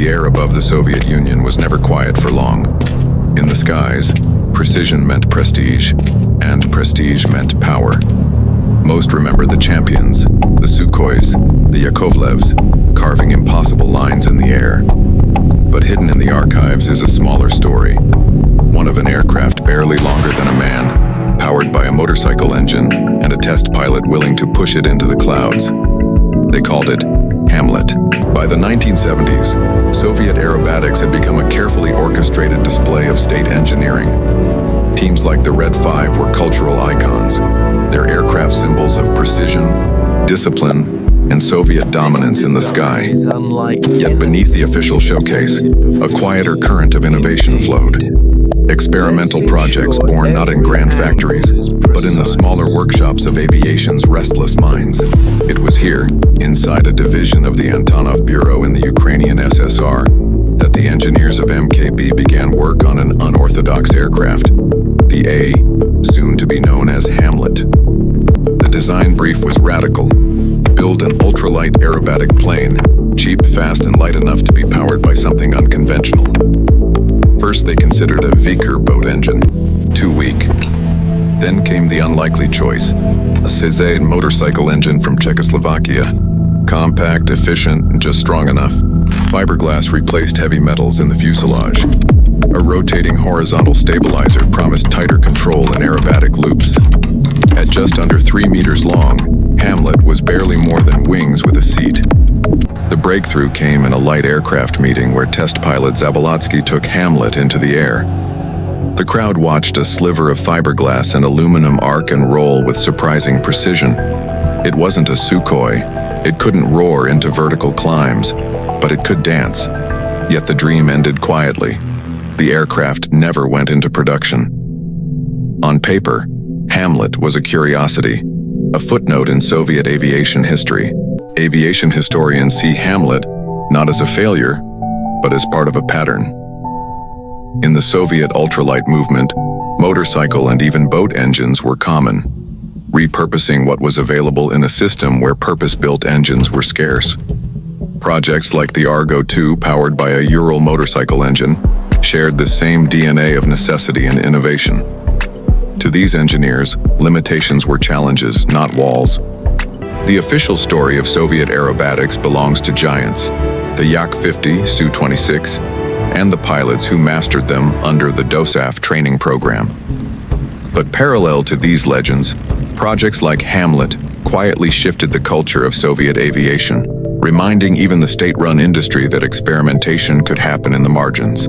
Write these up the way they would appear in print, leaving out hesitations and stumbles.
The air above the Soviet Union was never quiet for long. In the skies, precision meant prestige, and prestige meant power. Most remember the champions, the Sukhois, the Yakovlevs, carving impossible lines in the air. But hidden in the archives is a smaller story. One of an aircraft barely longer than a man, powered by a motorcycle engine, and a test pilot willing to push it into the clouds. They called it Hamlet. By the 1970s, Soviet aerobatics had become a carefully orchestrated display of state engineering. Teams like the Red 5 were cultural icons, their aircraft symbols of precision, discipline, and Soviet dominance in the sky. Yet beneath the official showcase, a quieter current of innovation flowed. Experimental projects born not in grand factories, but in the smaller workshops of aviation's restless minds. It was here, inside a division of the Antonov Bureau in the Ukrainian SSR, that the engineers of MKB began work on an unorthodox aircraft, the A, soon to be known as Hamlet. The design brief was radical. Build an ultralight aerobatic plane, cheap, fast, and light enough to be powered by something unconventional. First, they considered a Viker boat engine, too weak. Then came the unlikely choice, a Cezanne motorcycle engine from Czechoslovakia. Compact, efficient, and just strong enough. Fiberglass replaced heavy metals in the fuselage. A rotating horizontal stabilizer promised tighter control in aerobatic loops. At just under 3 meters long, Hamlet was barely more than wings with a seat. The breakthrough came in a light aircraft meeting where test pilot Zabolotsky took Hamlet into the air. The crowd watched a sliver of fiberglass and aluminum arc and roll with surprising precision. It wasn't a Sukhoi. It couldn't roar into vertical climbs, but it could dance. Yet the dream ended quietly. The aircraft never went into production. On paper, Hamlet was a curiosity, a footnote in Soviet aviation history. Aviation historians see Hamlet not as a failure, but as part of a pattern. In the Soviet ultralight movement, motorcycle and even boat engines were common, repurposing what was available in a system where purpose-built engines were scarce. Projects like the ARGO 2, powered by a Ural motorcycle engine, shared the same DNA of necessity and innovation. To these engineers, limitations were challenges, not walls. The official story of Soviet aerobatics belongs to giants, the Yak-50, Su-26, and the pilots who mastered them under the DOSAAF training program. But parallel to these legends, projects like Hamlet quietly shifted the culture of Soviet aviation, reminding even the state-run industry that experimentation could happen in the margins.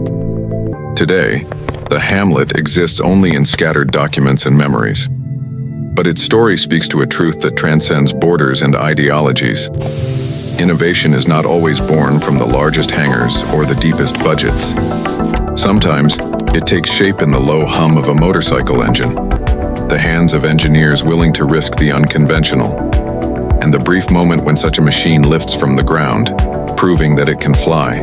Today, the Hamlet exists only in scattered documents and memories. But its story speaks to a truth that transcends borders and ideologies. Innovation is not always born from the largest hangars or the deepest budgets. Sometimes, it takes shape in the low hum of a motorcycle engine, the hands of engineers willing to risk the unconventional, and the brief moment when such a machine lifts from the ground, proving that it can fly.